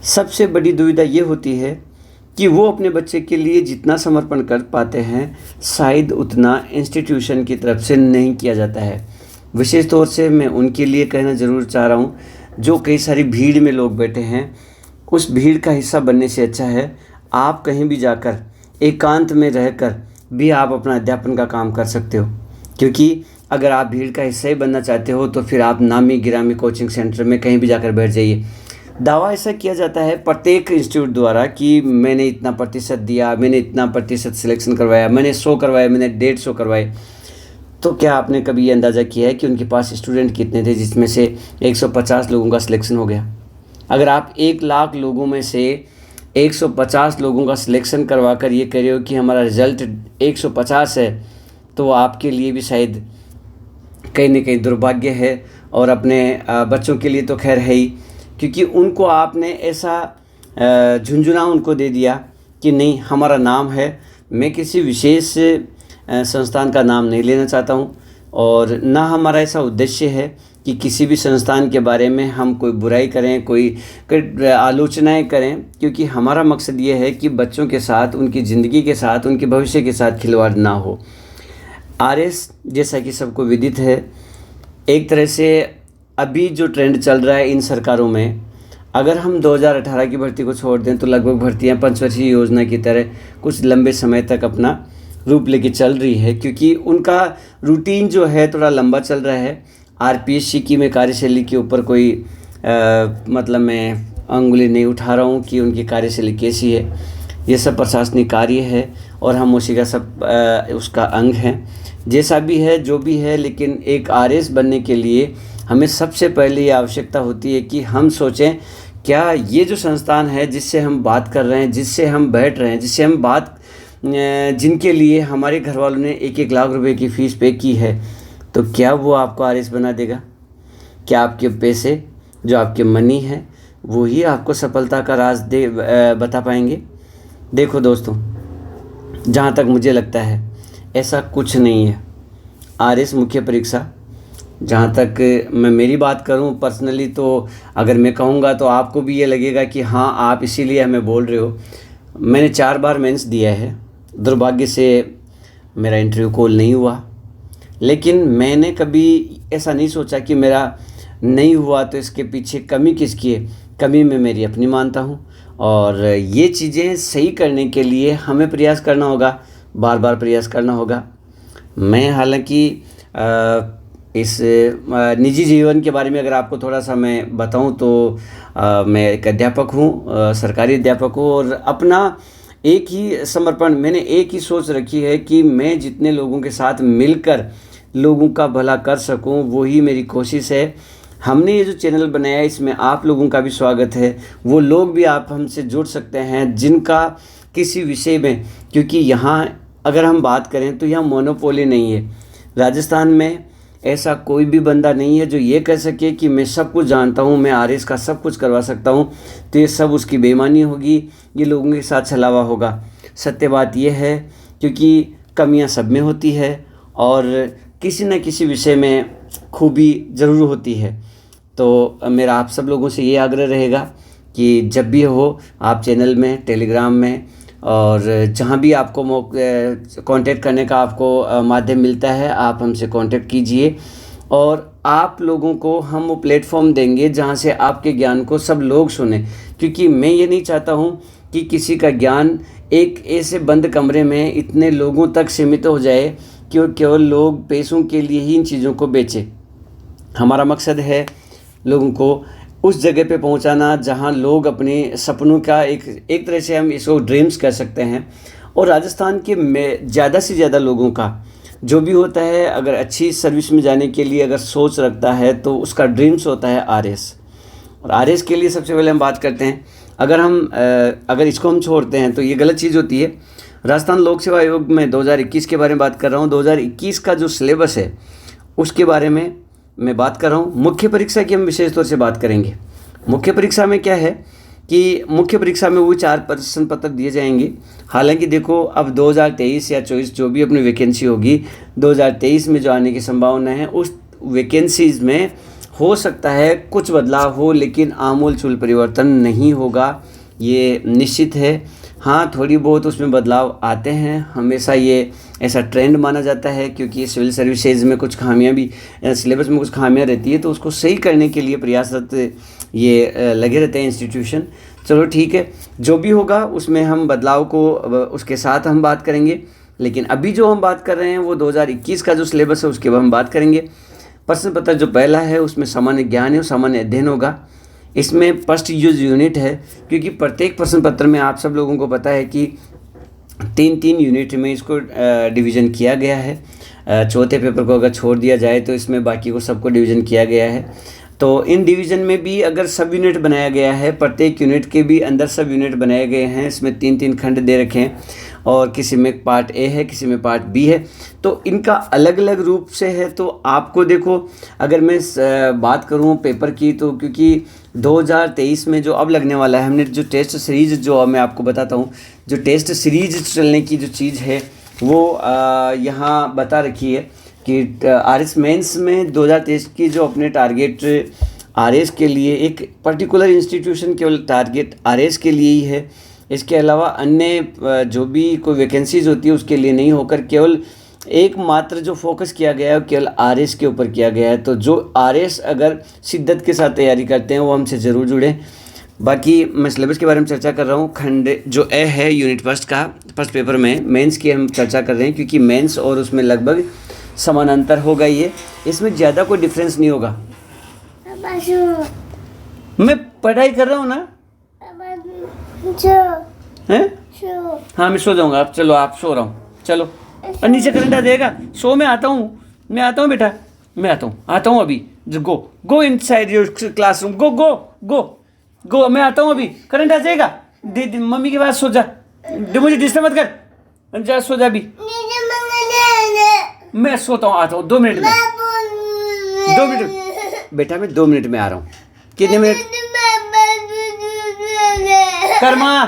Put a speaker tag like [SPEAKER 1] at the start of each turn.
[SPEAKER 1] सबसे बड़ी दुविधा ये होती है कि वो अपने बच्चे के लिए जितना समर्पण कर पाते हैं शायद उतना इंस्टीट्यूशन की तरफ से नहीं किया जाता है। विशेष तौर से मैं उनके लिए कहना ज़रूर चाह रहा हूँ जो कई सारी भीड़ में लोग बैठे हैं। उस भीड़ का हिस्सा बनने से अच्छा है आप कहीं भी जाकर एकांत में रहकर भी आप अपना अध्यापन का काम कर सकते हो, क्योंकि अगर आप भीड़ का हिस्सा ही बनना चाहते हो तो फिर आप नामी गिरामी कोचिंग सेंटर में कहीं भी जाकर बैठ जाइए। दावा ऐसा किया जाता है प्रत्येक इंस्टीट्यूट द्वारा कि मैंने इतना प्रतिशत दिया, मैंने इतना प्रतिशत सिलेक्शन करवाया, मैंने 100 करवाए, मैंने 150 करवाए। तो क्या आपने कभी ये अंदाज़ा किया है कि उनके पास स्टूडेंट कितने थे जिसमें से 150 लोगों का सिलेक्शन हो गया? अगर आप 1 लाख लोगों में से 150 लोगों का सिलेक्शन करवा कर ये कह रहे हो कि हमारा रिज़ल्ट 150 है, तो आपके लिए भी शायद कहीं ना कहीं दुर्भाग्य है। और अपने बच्चों के लिए तो खैर है ही, क्योंकि उनको आपने ऐसा झुंझुना उनको दे दिया कि नहीं हमारा नाम है। मैं किसी विशेष संस्थान का नाम नहीं लेना चाहता हूँ और ना हमारा ऐसा उद्देश्य है कि किसी भी संस्थान के बारे में हम कोई बुराई करें, कोई आलोचनाएं करें, क्योंकि हमारा मकसद ये है कि बच्चों के साथ, उनकी ज़िंदगी के साथ, उनके भविष्य के साथ खिलवाड़ ना हो। आरएस जैसा कि सबको विदित है, एक तरह से अभी जो ट्रेंड चल रहा है इन सरकारों में, अगर हम 2018 की भर्ती को छोड़ दें तो लगभग भर्तियां पंचवर्षीय योजना की तरह कुछ लंबे समय तक अपना रूप लेके चल रही है, क्योंकि उनका रूटीन जो है थोड़ा लंबा चल रहा है। आरपीएससी की मैं कार्यशैली के ऊपर कोई मतलब मैं अंगुली नहीं उठा रहा हूँ कि उनकी कार्यशैली कैसी है। ये सब प्रशासनिक कार्य है और हम उसी का सब उसका अंग है, जैसा भी है जो भी है। लेकिन एक आरएस बनने के लिए हमें सबसे पहले ये आवश्यकता होती है कि हम सोचें क्या ये जो संस्थान है जिससे हम बात कर रहे हैं, जिससे हम बैठ रहे हैं, जिससे हम बात जिनके लिए हमारे घर वालों ने 1-1 लाख रुपए की फ़ीस पे की है, तो क्या वो आपको आरएस बना देगा? क्या आपके पैसे जो आपके मनी है वो ही आपको सफलता का राज बता पाएंगे? देखो दोस्तों, जहाँ तक मुझे लगता है ऐसा कुछ नहीं है। आरएस मुख्य परीक्षा, जहाँ तक मैं मेरी बात करूँ पर्सनली, तो अगर मैं कहूँगा तो आपको भी ये लगेगा कि हाँ आप इसीलिए हमें बोल रहे हो। मैंने 4 बार मेंस दिया है, दुर्भाग्य से मेरा इंटरव्यू कॉल नहीं हुआ, लेकिन मैंने कभी ऐसा नहीं सोचा कि मेरा नहीं हुआ तो इसके पीछे कमी किसकी है। कमी मैं मेरी अपनी मानता हूँ और ये चीज़ें सही करने के लिए हमें प्रयास करना होगा, बार बार प्रयास करना होगा। मैं हालांकि इस निजी जीवन के बारे में अगर आपको थोड़ा सा मैं बताऊं तो मैं एक अध्यापक हूं, सरकारी अध्यापक हूं और अपना एक ही समर्पण, मैंने एक ही सोच रखी है कि मैं जितने लोगों के साथ मिलकर लोगों का भला कर सकूं वही मेरी कोशिश है। हमने ये जो चैनल बनाया है इसमें आप लोगों का भी स्वागत है। वो लोग भी आप हमसे जुड़ सकते हैं जिनका किसी विषय में, क्योंकि यहाँ अगर हम बात करें तो यहाँ मोनोपोली नहीं है। राजस्थान में ऐसा कोई भी बंदा नहीं है जो ये कह सके कि मैं सब कुछ जानता हूँ, मैं आरएस का सब कुछ करवा सकता हूँ। तो ये सब उसकी बेईमानी होगी, ये लोगों के साथ छलावा होगा। सत्य बात यह है, क्योंकि कमियाँ सब में होती है और किसी न किसी विषय में खूबी ज़रूर होती है। तो मेरा आप सब लोगों से ये आग्रह रहेगा कि जब भी हो आप चैनल में, टेलीग्राम में और जहाँ भी आपको कांटेक्ट करने का आपको माध्यम मिलता है आप हमसे कांटेक्ट कीजिए और आप लोगों को हम वो प्लेटफॉर्म देंगे जहाँ से आपके ज्ञान को सब लोग सुने। क्योंकि मैं ये नहीं चाहता हूँ कि किसी का ज्ञान एक ऐसे बंद कमरे में इतने लोगों तक सीमित हो जाए कि केवल लोग पैसों के लिए ही इन चीज़ों को बेचें। हमारा मकसद है लोगों को उस जगह पे पहुंचाना जहां लोग अपने सपनों का एक तरह से हम इसको ड्रीम्स कह सकते हैं। और राजस्थान के में ज़्यादा से ज़्यादा लोगों का जो भी होता है, अगर अच्छी सर्विस में जाने के लिए अगर सोच रखता है तो उसका ड्रीम्स होता है आरएस। और आरएस के लिए सबसे पहले हम बात करते हैं, अगर इसको हम छोड़ते हैं तो ये गलत चीज़ होती है। राजस्थान लोक सेवा आयोग में 2021 के बारे में बात कर रहा हूँ। 2021 का जो सिलेबस है उसके बारे में मैं बात कर रहा हूँ। मुख्य परीक्षा की हम विशेष तौर से बात करेंगे। मुख्य परीक्षा में क्या है कि मुख्य परीक्षा में वो 4 प्रश्न पत्र दिए जाएंगे। हालांकि देखो अब 2023 या 24 जो भी अपनी वैकेंसी होगी 2023 में जो आने की संभावना है, उस वैकेंसीज़ में हो सकता है कुछ बदलाव हो, लेकिन आमूल-चूल परिवर्तन नहीं होगा, ये निश्चित है। हाँ, थोड़ी बहुत उसमें बदलाव आते हैं, हमेशा ये ऐसा ट्रेंड माना जाता है, क्योंकि सिविल सर्विसेज में कुछ खामियां भी, सिलेबस में कुछ खामियां रहती है, तो उसको सही करने के लिए प्रयासरत ये लगे रहते हैं इंस्टीट्यूशन। चलो ठीक है, जो भी होगा उसमें हम बदलाव को उसके साथ हम बात करेंगे, लेकिन अभी जो हम बात कर रहे हैं वो 2021 का जो सिलेबस है उसके बाद हम बात करेंगे। प्रश्न पत्र जो पहला है उसमें सामान्य ज्ञान है और सामान्य अध्ययन होगा। इसमें फर्स्ट यूज यूनिट है, क्योंकि प्रत्येक प्रश्न पत्र में आप सब लोगों को पता है कि 3-3 यूनिट में इसको डिवीज़न किया गया है। चौथे पेपर को अगर छोड़ दिया जाए तो इसमें बाकी को सबको डिवीज़न किया गया है। तो इन डिवीज़न में भी अगर सब यूनिट बनाया गया है, प्रत्येक यूनिट के भी अंदर सब यूनिट बनाए गए हैं। इसमें 3-3 खंड दे रखे हैं और किसी में पार्ट ए है, किसी में पार्ट बी है, तो इनका अलग अलग रूप से है। तो आपको देखो, अगर मैं बात करूं पेपर की, तो क्योंकि 2023 में जो अब लगने वाला है, हमने जो टेस्ट सीरीज़, जो अब मैं आपको बताता हूं, जो टेस्ट सीरीज़ चलने की जो चीज़ है वो यहाँ बता रखी है कि आरएस मेंस में 2023 की जो अपने टारगेट आरएस के लिए, एक पर्टिकुलर इंस्टीट्यूशन केवल टारगेट आरएस के लिए ही है। इसके अलावा अन्य जो भी कोई वैकेंसीज होती है उसके लिए नहीं होकर केवल एकमात्र जो फोकस किया गया है केवल आरएस के ऊपर किया गया है। तो जो आरएस अगर शिद्दत के साथ तैयारी करते हैं वो हमसे ज़रूर जुड़ें। बाकी मैं सिलेबस के बारे में चर्चा कर रहा हूँ। खंड जो ए है यूनिट फर्स्ट का, फर्स्ट पेपर में मेंस की हम चर्चा कर रहे हैं, क्योंकि मेंस और उसमें लगभग समानांतर होगा। ये इसमें ज़्यादा कोई डिफरेंस नहीं होगा। मैं पढ़ाई कर रहा हूँ ना, हैं? हाँ, मैं सो जाऊँगा। आप चलो, आप सो रहा हूँ, चलो। और नीचे करंट आ जाएगा। सो मैं आता हूँ बेटा, मैं आता हूँ अभी। गो इनसाइड योर क्लासरूम, गो, मैं आता हूँ अभी। करंट आ जाएगा, दे मम्मी के पास सो जा, मुझे डिस्टर्ब मत कर, जा सो जा अभी। मैं सोता हूँ, आता हूँ 2 मिनट में, 2 मिनट बेटा, मैं 2 मिनट में आ रहा हूँ। कितने मिनट? कर्मा